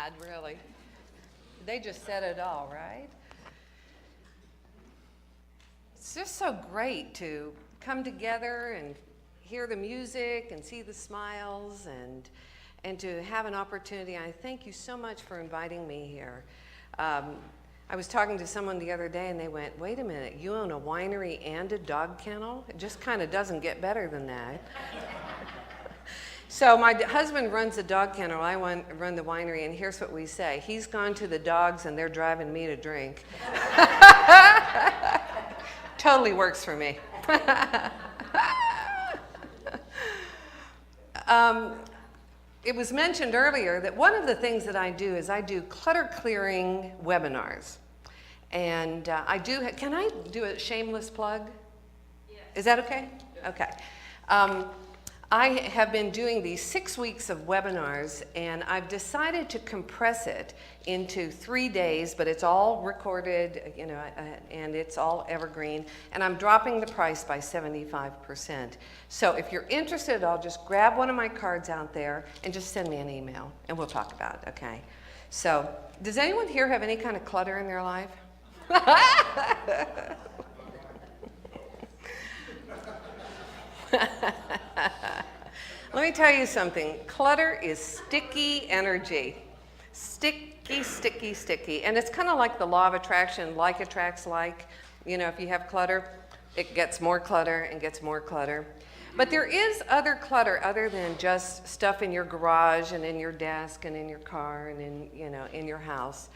had, really. They just said it all, right? It's just so great to come together and hear the music and see the smiles and to have an opportunity. I thank you so much for inviting me here. I was talking to someone the other day and they went, wait a minute, you own a winery and a dog kennel? It just kind of doesn't get better than that. So my husband runs the dog kennel, I run the winery, and here's what we say. He's gone to the dogs and they're driving me to drink. Totally works for me. It was mentioned earlier that one of the things that I do is I do clutter clearing webinars. And can I do a shameless plug? Yes. Is that okay? Yes. Okay. I have been doing these 6 weeks of webinars, and I've decided to compress it into 3 days, but it's all recorded, and it's all evergreen, and I'm dropping the price by 75%. So if you're interested, I'll just grab one of my cards out there and just send me an email, and we'll talk about it, okay? So, does anyone here have any kind of clutter in their life? Let me tell you something. Clutter is sticky energy. Sticky, sticky, sticky. And it's kind of like the law of attraction. Like attracts like. If you have clutter, it gets more clutter and gets more clutter. But there is other clutter other than just stuff in your garage and in your desk and in your car and in your house.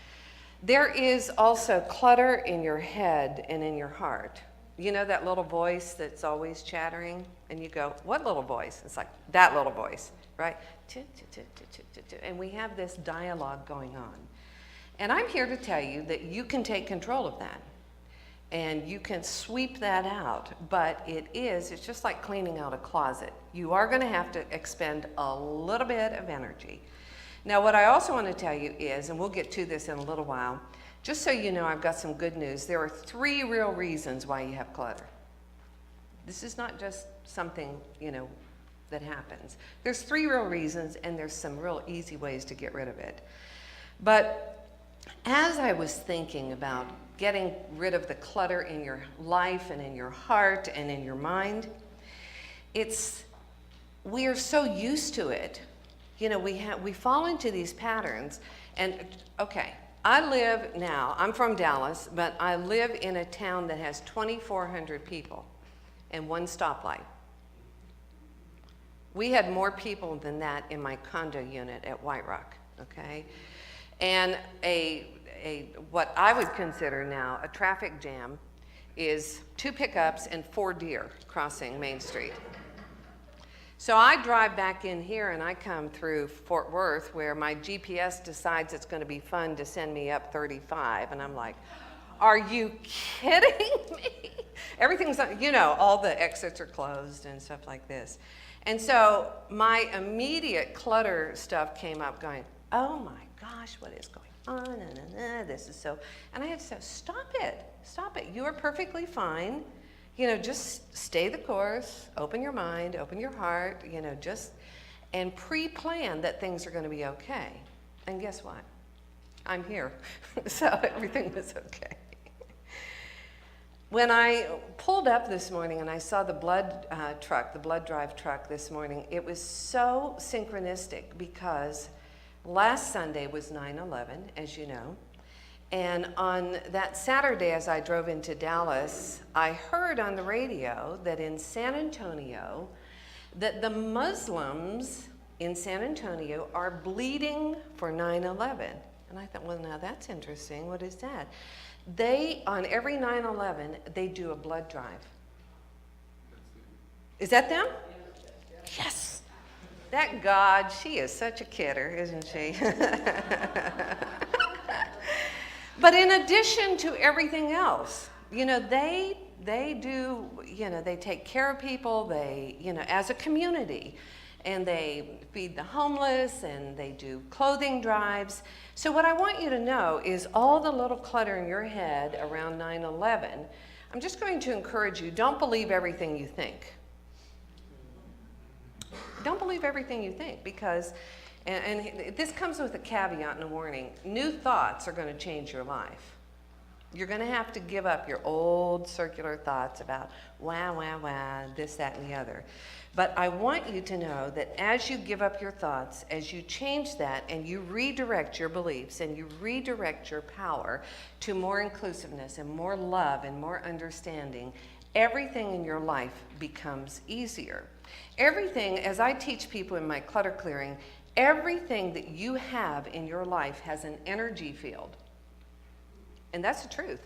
There is also clutter in your head and in your heart. You know that little voice that's always chattering? And you go, what little voice? It's like, that little voice, right? And we have this dialogue going on. And I'm here to tell you that you can take control of that. And you can sweep that out. But it's just like cleaning out a closet. You are going to have to expend a little bit of energy. Now, what I also want to tell you is, and we'll get to this in a little while, just so you know, I've got some good news. There are 3 real reasons why you have clutter. This is not just something, that happens. There's 3 real reasons, and there's some real easy ways to get rid of it. But as I was thinking about getting rid of the clutter in your life and in your heart and in your mind, we are so used to it. We fall into these patterns, and okay, I'm from Dallas, but I live in a town that has 2,400 people and 1 stoplight. We had more people than that in my condo unit at White Rock, okay? And what I would consider now a traffic jam is 2 pickups and 4 deer crossing Main Street. So I drive back in here and I come through Fort Worth where my GPS decides it's going to be fun to send me up 35. And I'm like, are you kidding me? Everything's, all the exits are closed and stuff like this. And so my immediate clutter stuff came up going, oh my gosh, what is going on? This is so, and I had to say, stop it. You are perfectly fine. Just stay the course, open your mind, open your heart, and pre-plan that things are going to be okay. And guess what? I'm here, so everything was okay. When I pulled up this morning and I saw the blood drive truck this morning, it was so synchronistic because last Sunday was 9/11, as you know. And on that Saturday, as I drove into Dallas, I heard on the radio that in San Antonio, that the Muslims in San Antonio are bleeding for 9/11. And I thought, well, now that's interesting. What is that? On every 9/11, they do a blood drive. Is that them? Yes. That God, she is such a kidder, isn't she? But in addition to everything else, they do, they take care of people, they, as a community, and they feed the homeless, and they do clothing drives. So what I want you to know is all the little clutter in your head around 9/11, I'm just going to encourage you, don't believe everything you think. Don't believe everything you think, because, and this comes with a caveat and a warning, new thoughts are going to change your life. You're going to have to give up your old circular thoughts about this, that, and the other. But I want you to know that as you give up your thoughts, as you change that and you redirect your beliefs and you redirect your power to more inclusiveness and more love and more understanding, everything in your life becomes easier. Everything, as I teach people in my clutter clearing, everything that you have in your life has an energy field. And that's the truth.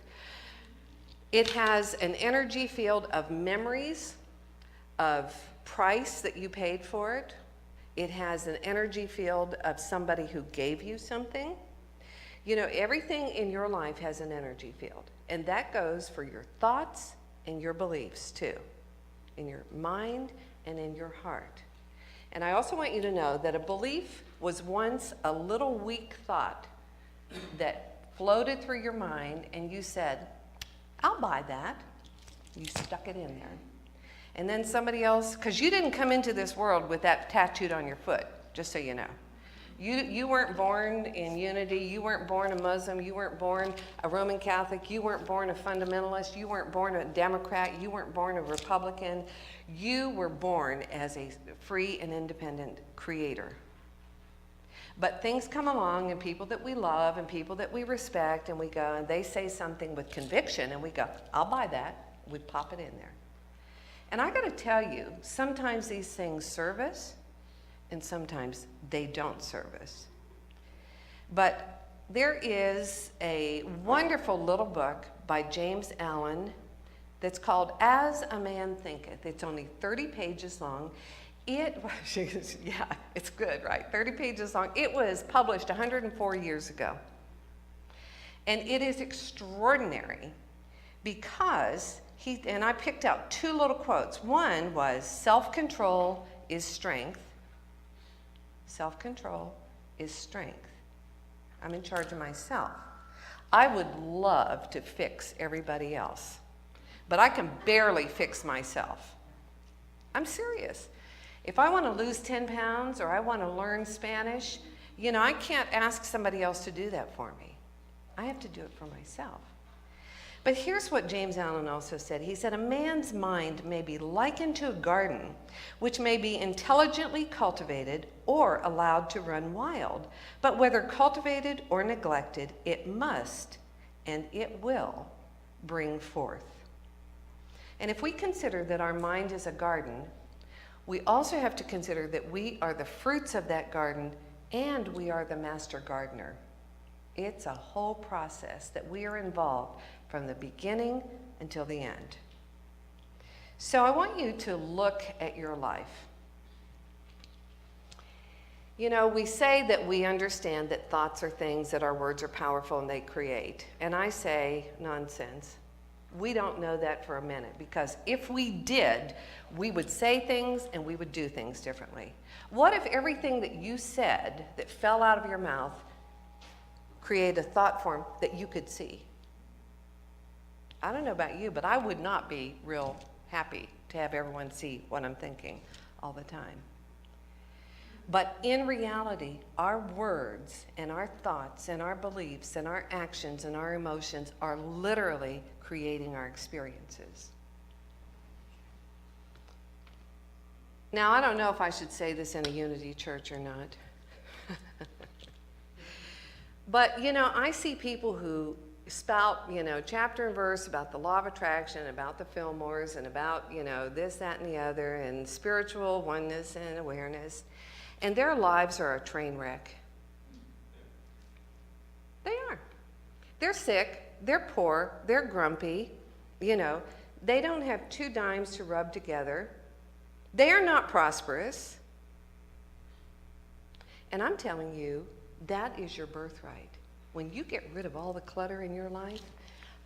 It has an energy field of memories, of price that you paid for it. It has an energy field of somebody who gave you something. You know, everything in your life has an energy field. And that goes for your thoughts and your beliefs too, in your mind and in your heart. And I also want you to know that a belief was once a little weak thought that floated through your mind, and you said, I'll buy that. You stuck it in there. And then somebody else, because you didn't come into this world with that tattooed on your foot, just so you know. You weren't born in unity. You weren't born a Muslim. You weren't born a Roman Catholic. You weren't born a fundamentalist. You weren't born a Democrat. You weren't born a Republican. You were born as a free and independent creator. But things come along, and people that we love and people that we respect, and we go and they say something with conviction, and we go, I'll buy that. We pop it in there. And I got to tell you, sometimes these things serve us, and sometimes they don't serve us. But there is a wonderful little book by James Allen that's called As a Man Thinketh. It's only 30 pages long. Yeah, it's good, right? 30 pages long. It was published 104 years ago. And it is extraordinary because and I picked out two little quotes. One was, self-control is strength. Self-control is strength. I'm in charge of myself. I would love to fix everybody else, but I can barely fix myself. I'm serious. If I want to lose 10 pounds or I want to learn Spanish, you know, I can't ask somebody else to do that for me. I have to do it for myself. But here's what James Allen also said. He said, a man's mind may be likened to a garden, which may be intelligently cultivated or allowed to run wild. But whether cultivated or neglected, it must and it will bring forth. And if we consider that our mind is a garden, we also have to consider that we are the fruits of that garden and we are the master gardener. It's a whole process that we are involved from the beginning until the end. So I want you to look at your life. You know, we say that we understand that thoughts are things, that our words are powerful and they create. And I say, nonsense. We don't know that for a minute, because if we did, we would say things and we would do things differently. What if everything that you said that fell out of your mouth created a thought form that you could see? I don't know about you, but I would not be real happy to have everyone see what I'm thinking all the time. But in reality, our words and our thoughts and our beliefs and our actions and our emotions are literally creating our experiences. Now, I don't know if I should say this in a unity church or not. But, you know, I see people who spout, you know, chapter and verse about the law of attraction, about the Fillmores, and about, you know, this, that, and the other, and spiritual oneness and awareness. And their lives are a train wreck. They are. They're sick, they're poor, they're grumpy, you know. They don't have 2 dimes to rub together. They are not prosperous. And I'm telling you, that is your birthright. When you get rid of all the clutter in your life,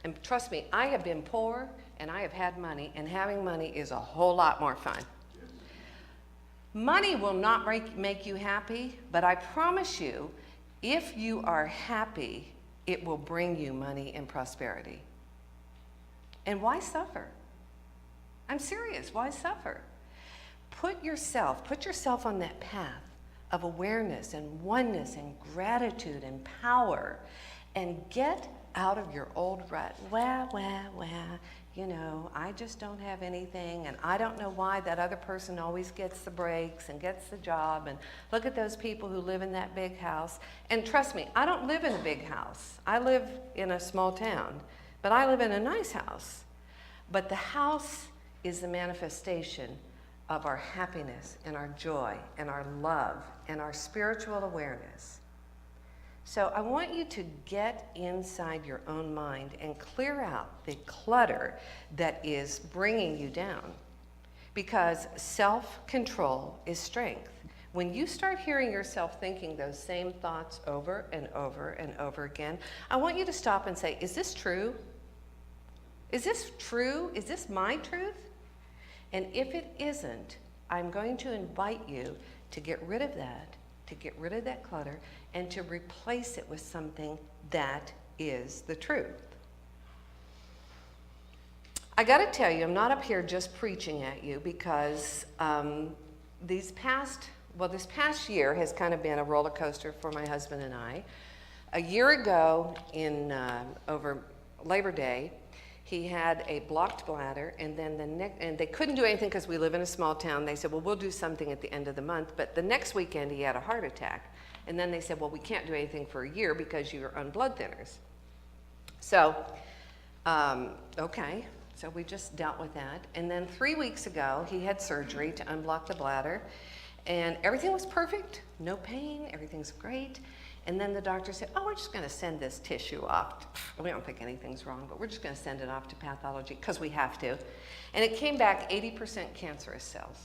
and trust me, I have been poor and I have had money, and having money is a whole lot more fun. Money will not make you happy, but I promise you, if you are happy, it will bring you money and prosperity. And why suffer? I'm serious, why suffer? put yourself on that path of awareness and oneness and gratitude and power, and get out of your old rut. You know, I just don't have anything, and I don't know why that other person always gets the breaks and gets the job, and look at those people who live in that big house. And trust me, I don't live in a big house. I live in a small town, but I live in a nice house. But the house is the manifestation of our happiness and our joy and our love and our spiritual awareness. So I want you to get inside your own mind and clear out the clutter that is bringing you down, because self-control is strength. When you start hearing yourself thinking those same thoughts over and over and over again, I want you to stop and say, is this true? Is this true? Is this my truth? And if it isn't, I'm going to invite you to get rid of that clutter, and to replace it with something that is the truth. I got to tell you, I'm not up here just preaching at you, because this past year has kind of been a roller coaster for my husband and I. A year ago, over Labor Day, he had a blocked bladder, and then and they couldn't do anything because we live in a small town. They said, well, we'll do something at the end of the month. But the next weekend he had a heart attack. And then they said, well, we can't do anything for a year because you're on blood thinners. So, okay. So we just dealt with that. And then 3 weeks ago, he had surgery to unblock the bladder. And everything was perfect. No pain. Everything's great. And then the doctor said, oh, we're just going to send this tissue off. We don't think anything's wrong, but we're just going to send it off to pathology because we have to. And it came back 80% cancerous cells.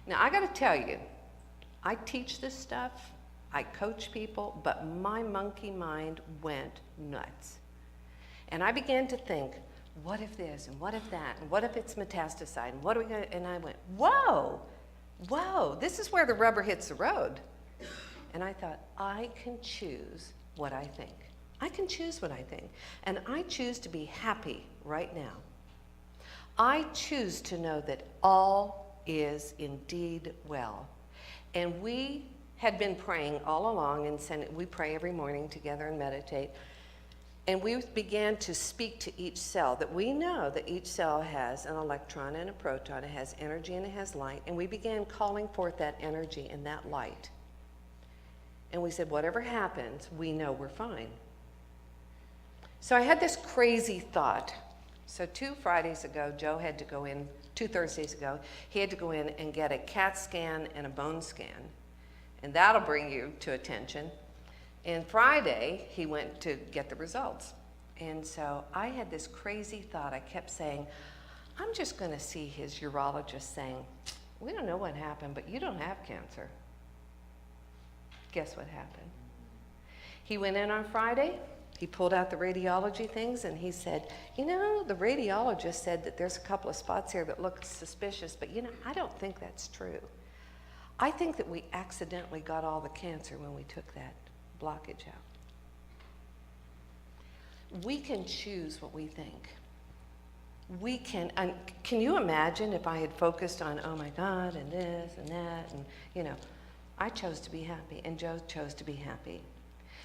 Now, I got to tell you, I teach this stuff, I coach people, but my monkey mind went nuts. And I began to think, what if this, and what if that, and what if it's metastasized, and what are we going to, and I went, whoa, this is where the rubber hits the road. And I thought, I can choose what I think. I can choose what I think. And I choose to be happy right now. I choose to know that all is indeed well. And we had been praying all along, and we pray every morning together and meditate. And we began to speak to each cell, that we know that each cell has an electron and a proton. It has energy and it has light. And we began calling forth that energy and that light. And we said, whatever happens, we know we're fine. So I had this crazy thought. So 2 Fridays ago, Joe had to go in, 2 Thursdays ago, he had to go in and get a CAT scan and a bone scan. And that'll bring you to attention. And Friday, he went to get the results. And so I had this crazy thought. I kept saying, I'm just going to see his urologist saying, we don't know what happened, but you don't have cancer. Guess what happened? He went in on Friday. He pulled out the radiology things, and he said, you know, the radiologist said that there's a couple of spots here that look suspicious, but you know, I don't think that's true. I think that we accidentally got all the cancer when we took that blockage out. We can choose what we think. We can you imagine if I had focused on, oh my God, and this and that, and you know, I chose to be happy, and Joe chose to be happy.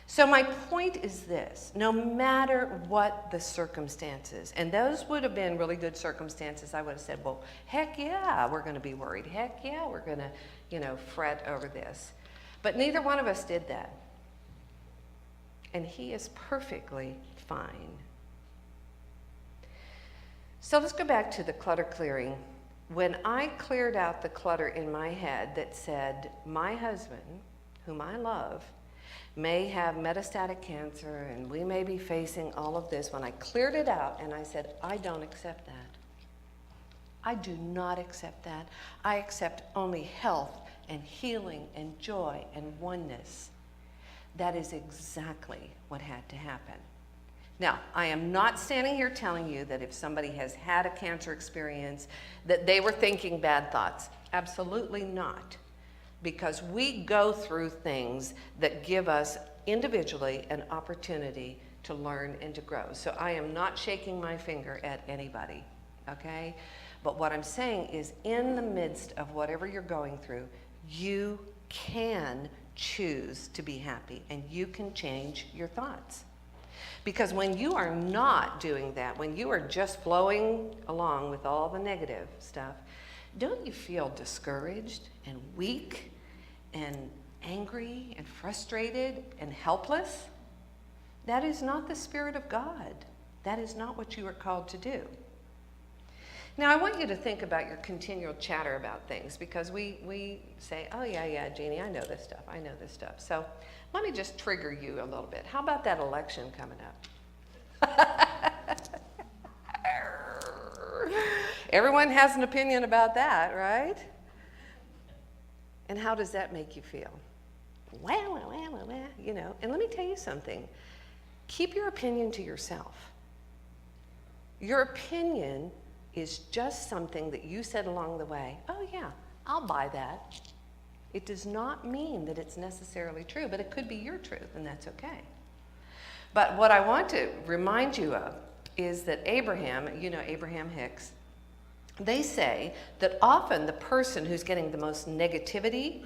So my point is this: no matter what the circumstances, and those would have been really good circumstances, I would have said, well, heck yeah, we're going to be worried. Heck yeah, we're going to, you know, fret over this. But neither one of us did that. And he is perfectly fine. So let's go back to the clutter clearing. When I cleared out the clutter in my head that said, my husband, whom I love, may have metastatic cancer and we may be facing all of this, when I cleared it out and I said, I don't accept that. I do not accept that. I accept only health and healing and joy and oneness. That is exactly what had to happen. Now, I am not standing here telling you that if somebody has had a cancer experience that they were thinking bad thoughts. Absolutely not. Because we go through things that give us individually an opportunity to learn and to grow. So I am not shaking my finger at anybody, okay? But what I'm saying is, in the midst of whatever you're going through, you can choose to be happy, and you can change your thoughts. Because when you are not doing that, when you are just flowing along with all the negative stuff, don't you feel discouraged and weak and angry and frustrated and helpless? That is not the Spirit of God. That is not what you are called to do. Now, I want you to think about your continual chatter about things, because we say, oh, yeah, Jeanie, I know this stuff. So let me just trigger you a little bit. How about that election coming up? Everyone has an opinion about that, right? And how does that make you feel? Well, you know. And let me tell you something. Keep your opinion to yourself. Your opinion is just something that you said along the way. Oh, yeah, I'll buy that. It does not mean that it's necessarily true, but it could be your truth, and that's okay. But what I want to remind you of is that Abraham, you know Abraham Hicks, they say that often the person who's getting the most negativity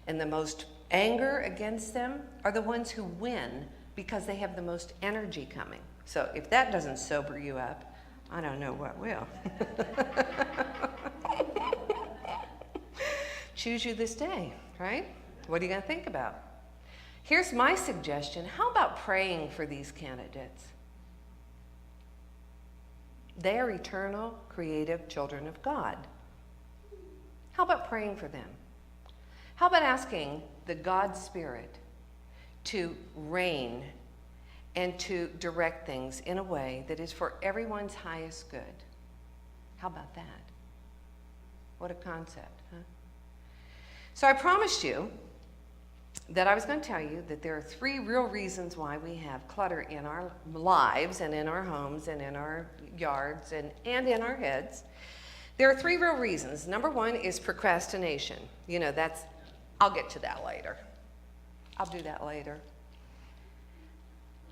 and the most anger against them are the ones who win, because they have the most energy coming. So if that doesn't sober you up, I don't know what will. Choose you this day, right? What are you going to think about? Here's my suggestion. How about praying for these candidates? They are eternal, creative children of God. How about praying for them? How about asking the God Spirit to reign and to direct things in a way that is for everyone's highest good? How about that? What a concept, huh? So I promised you that I was going to tell you that there are 3 real reasons why we have clutter in our lives and in our homes and in our yards and in our heads. There are 3 real reasons. Number 1 is procrastination. You know, I'll get to that later. I'll do that later.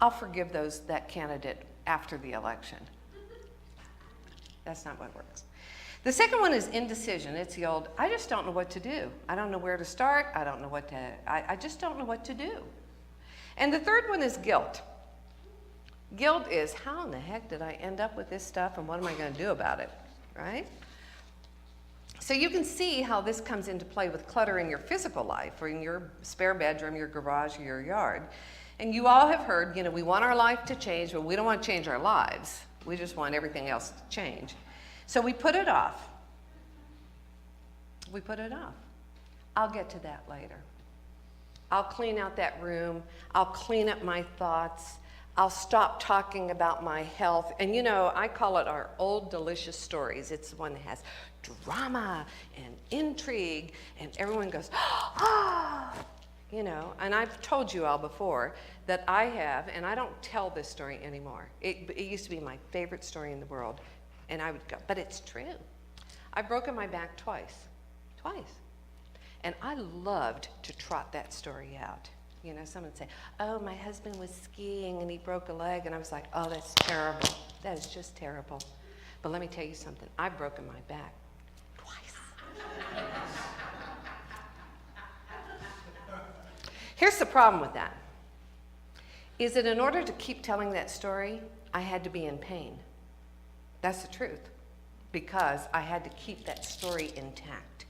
I'll forgive that candidate after the election. That's not what works. The second one is indecision. It's the old, I just don't know what to do. I don't know where to start. I just don't know what to do. And the third one is guilt. Guilt is, how in the heck did I end up with this stuff, and what am I going to do about it, right? So you can see how this comes into play with clutter in your physical life, or in your spare bedroom, your garage, or your yard. And you all have heard, you know, we want our life to change, but we don't want to change our lives. We just want everything else to change. So we put it off. We put it off. I'll get to that later. I'll clean out that room. I'll clean up my thoughts. I'll stop talking about my health. And you know, I call it our old delicious stories. It's the one that has drama and intrigue, and everyone goes, ah! You know, and I've told you all before that I have, and I don't tell this story anymore. It used to be my favorite story in the world. And I would go, but it's true. I've broken my back twice. And I loved to trot that story out. You know, someone would say, oh, my husband was skiing and he broke a leg. And I was like, oh, that's terrible. That is just terrible. But let me tell you something. I've broken my back twice. Here's the problem with that, is that in order to keep telling that story, I had to be in pain. That's the truth, because I had to keep that story intact.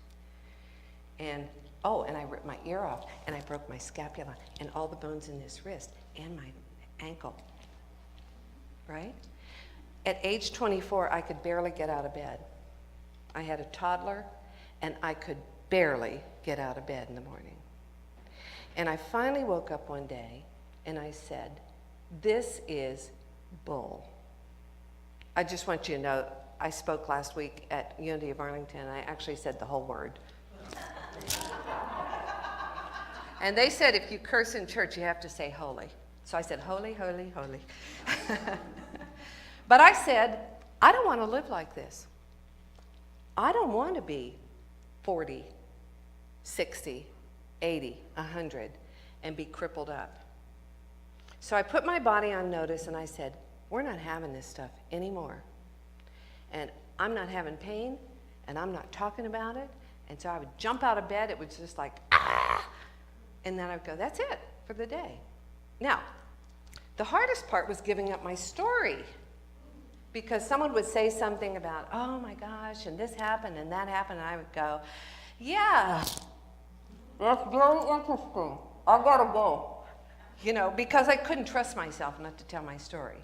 And I ripped my ear off, and I broke my scapula, and all the bones in this wrist, and my ankle, right? At age 24, I could barely get out of bed. I had a toddler, and I could barely get out of bed in the morning. And I finally woke up one day, and I said, this is bull. I just want you to know, I spoke last week at Unity of Arlington, and I actually said the whole word. And they said if you curse in church, you have to say holy. So I said, holy, holy, holy. But I said, I don't want to live like this. I don't want to be 40, 60, 80, 100, and be crippled up. So I put my body on notice, and I said, we're not having this stuff anymore. And I'm not having pain, and I'm not talking about it. And so I would jump out of bed. It was just like, ah! And then I would go, that's it for the day. Now, the hardest part was giving up my story, because someone would say something about, oh my gosh, and this happened and that happened, and I would go, yeah, that's very interesting. I gotta go. You know, because I couldn't trust myself not to tell my story.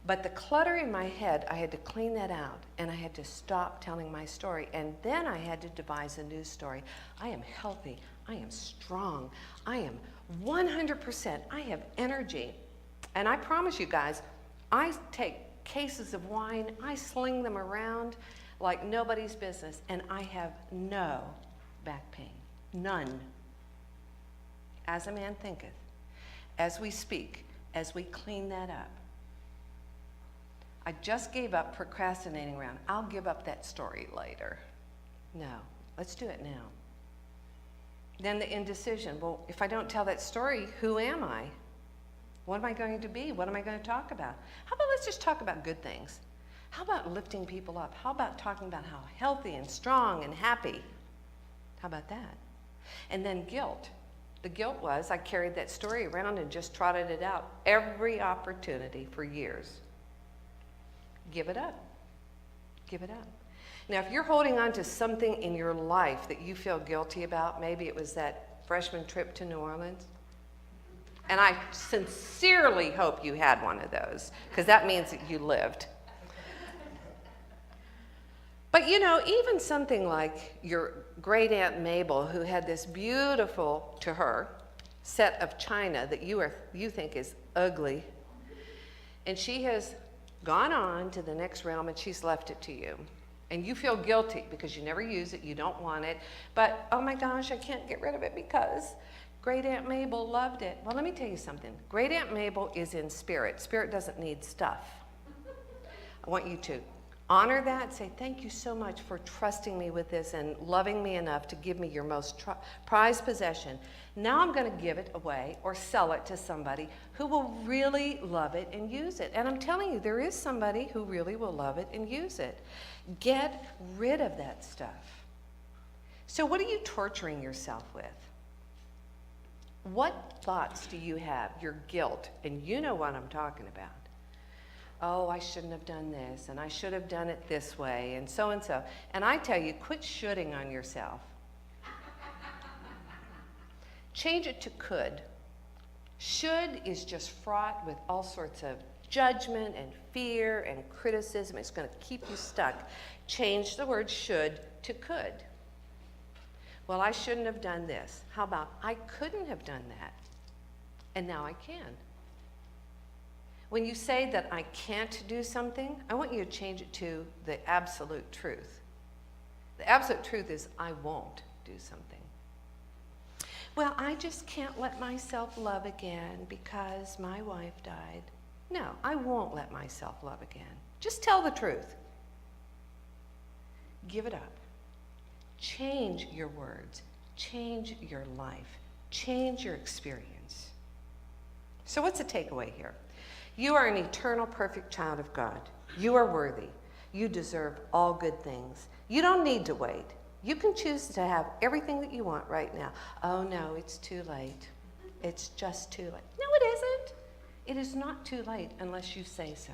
But the clutter in my head, I had to clean that out, and I had to stop telling my story, and then I had to devise a new story. I am healthy. I am strong. I am 100%. I have energy. And I promise you guys, I take cases of wine, I sling them around like nobody's business, and I have no back pain. None. As a man thinketh, as we speak, as we clean that up. I just gave up procrastinating around. I'll give up that story later. No, let's do it now. Then the indecision. Well, if I don't tell that story, who am I? What am I going to be? What am I going to talk about? How about let's just talk about good things? How about lifting people up? How about talking about how healthy and strong and happy? How about that? And then guilt. The guilt was I carried that story around and just trotted it out every opportunity for years. Give it up. Give it up. Now, if you're holding on to something in your life that you feel guilty about, maybe it was that freshman trip to New Orleans, and I sincerely hope you had one of those, because that means that you lived. But you know, even something like your great Aunt Mabel, who had this beautiful, to her, set of china that you think is ugly, and she has gone on to the next realm and she's left it to you. And you feel guilty because you never use it, you don't want it, but oh my gosh, I can't get rid of it because Great Aunt Mabel loved it. Well, let me tell you something. Great Aunt Mabel is in spirit. Spirit doesn't need stuff. I want you to honor that, say thank you so much for trusting me with this and loving me enough to give me your most prized possession. Now I'm going to give it away or sell it to somebody who will really love it and use it. And I'm telling you, there is somebody who really will love it and use it. Get rid of that stuff. So what are you torturing yourself with? What thoughts do you have? Your guilt, and you know what I'm talking about. Oh, I shouldn't have done this, and I should have done it this way, and so and so. And I tell you, quit shoulding on yourself. Change it to could. Should is just fraught with all sorts of judgment and fear and criticism. It's going to keep you stuck. Change the word should to could. Well, I shouldn't have done this. How about I couldn't have done that, and now I can. When you say that I can't do something, I want you to change it to the absolute truth. The absolute truth is I won't do something. Well, I just can't let myself love again because my wife died. No, I won't let myself love again. Just tell the truth. Give it up. Change your words. Change your life. Change your experience. So what's the takeaway here? You are an eternal, perfect child of God. You are worthy. You deserve all good things. You don't need to wait. You can choose to have everything that you want right now. Oh no, it's too late. It's just too late. No, it isn't. It is not too late unless you say so.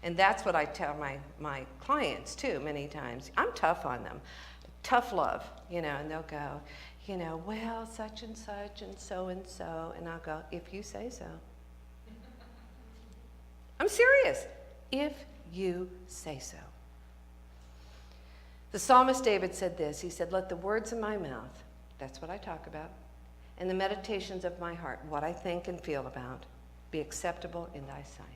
And that's what I tell my clients too many times. I'm tough on them. Tough love, and they'll go, well, such and such and so, and I'll go, if you say so. I'm serious. If you say so. The psalmist David said this. He said, let the words of my mouth, that's what I talk about, and the meditations of my heart, what I think and feel about, be acceptable in thy sight.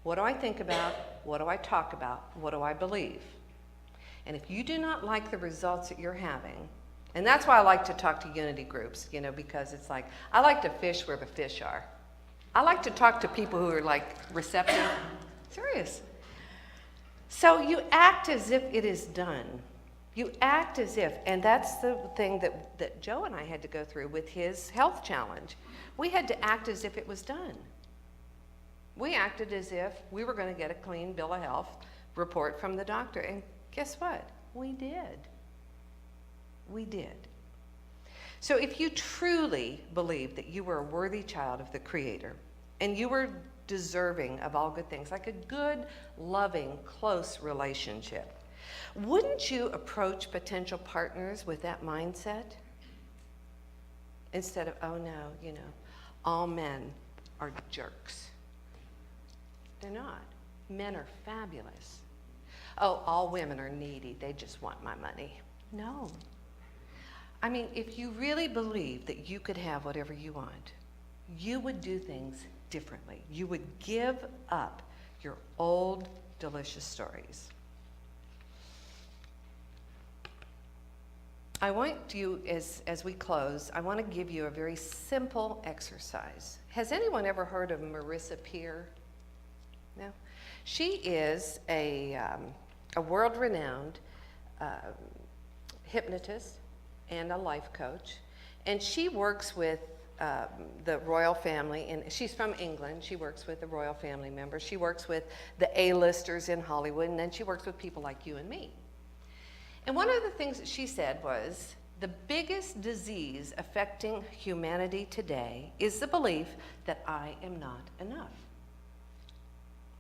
What do I think about? What do I talk about? What do I believe? And if you do not like the results that you're having, and that's why I like to talk to unity groups, because it's like, I like to fish where the fish are. I like to talk to people who are like receptive. Serious. So you act as if it is done. You act as if, and that's the thing that Joe and I had to go through with his health challenge. We had to act as if it was done. We acted as if we were going to get a clean bill of health report from the doctor. And guess what? We did. We did. So if you truly believe that you were a worthy child of the Creator and you were deserving of all good things, like a good, loving, close relationship, wouldn't you approach potential partners with that mindset? Instead of, oh no, all men are jerks. They're not. Men are fabulous. Oh, all women are needy. They just want my money. No. I mean, if you really believe that you could have whatever you want, you would do things differently. You would give up your old, delicious stories. I want you, as we close, I want to give you a very simple exercise. Has anyone ever heard of Marissa Peer? No? She is a world-renowned hypnotist and a life coach, and she works with the royal family, and she's from England. She works with the royal family members. She works with the A-listers in Hollywood, and then she works with people like you and me. And one of the things that she said was, the biggest disease affecting humanity today is the belief that I am not enough.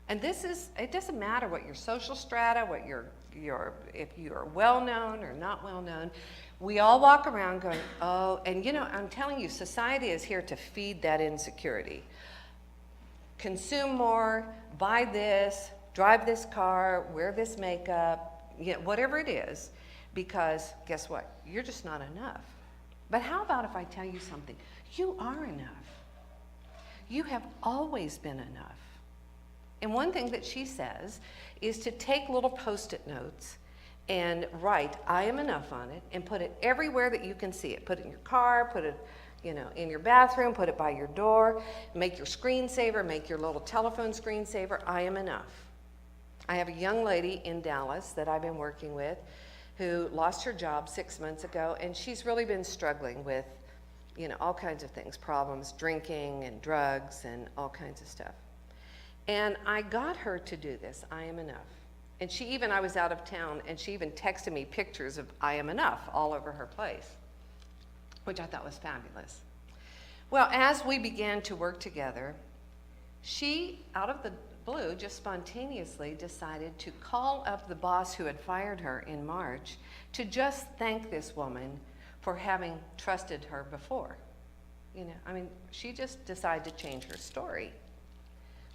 And it doesn't matter what your social strata, what if you're well-known or not well-known, we all walk around going, oh, and I'm telling you, society is here to feed that insecurity. Consume more, buy this, drive this car, wear this makeup, whatever it is, because guess what? You're just not enough. But how about if I tell you something? You are enough. You have always been enough. And one thing that she says is to take little Post-it notes and write I am enough on it and put it everywhere that you can see it. Put it in your car, put it in your bathroom, put it by your door, make your screensaver, make your little telephone screensaver, I am enough. I have a young lady in Dallas that I've been working with who lost her job 6 months ago, and she's really been struggling with, all kinds of things, problems, drinking and drugs and all kinds of stuff. And I got her to do this, I am enough. And I was out of town, and she even texted me pictures of I am enough all over her place, which I thought was fabulous. Well, as we began to work together, she, out of the blue, just spontaneously decided to call up the boss who had fired her in March to just thank this woman for having trusted her before. She just decided to change her story.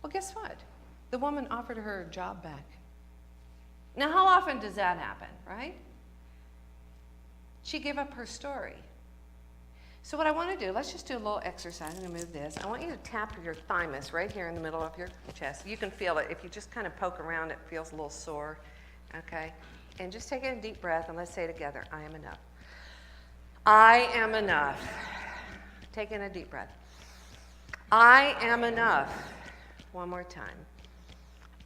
Well, guess what? The woman offered her a job back. Now, how often does that happen, right? She gave up her story. So what I want to do, let's just do a little exercise. I'm going to move this. I want you to tap your thymus right here in the middle of your chest. You can feel it. If you just kind of poke around, it feels a little sore, okay? And just take in a deep breath, and let's say together, I am enough. I am enough. Take in a deep breath. I am enough. One more time.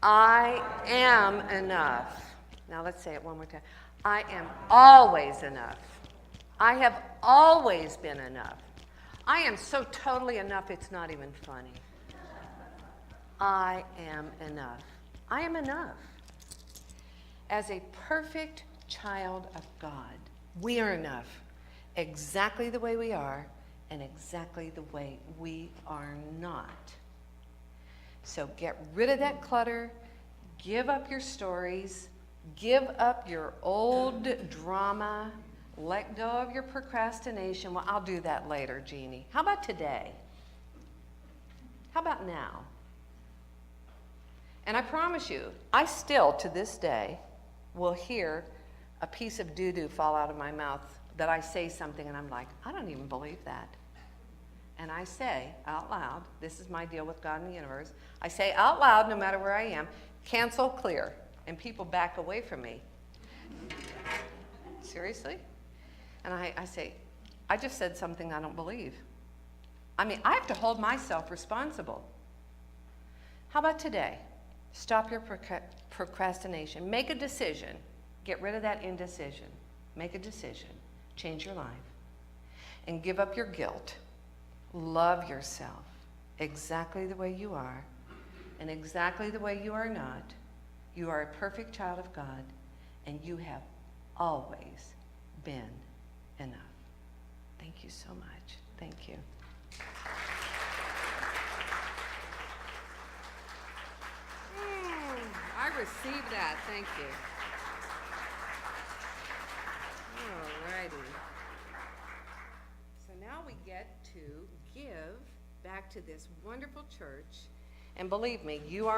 I am enough. Now let's say it one more time. I am always enough. I have always been enough. I am so totally enough, it's not even funny. I am enough. I am enough. As a perfect child of God, we are enough exactly the way we are and exactly the way we are not. So get rid of that clutter, give up your stories, give up your old drama, let go of your procrastination. Well, I'll do that later, Jeanie. How about today? How about now? And I promise you, I still, to this day, will hear a piece of doo-doo fall out of my mouth that I say something and I'm like, I don't even believe that. And I say out loud, this is my deal with God and the universe, I say out loud, no matter where I am, cancel, clear, and people back away from me. Seriously? And I say, I just said something I don't believe. I have to hold myself responsible. How about today? Stop your procrastination. Make a decision. Get rid of that indecision. Make a decision. Change your life. And give up your guilt. Love yourself exactly the way you are and exactly the way you are not. You are a perfect child of God, and you have always been enough. Thank you so much. Thank you. I received that. Thank you. All righty. So now we get to give back to this wonderful church. And believe me, you are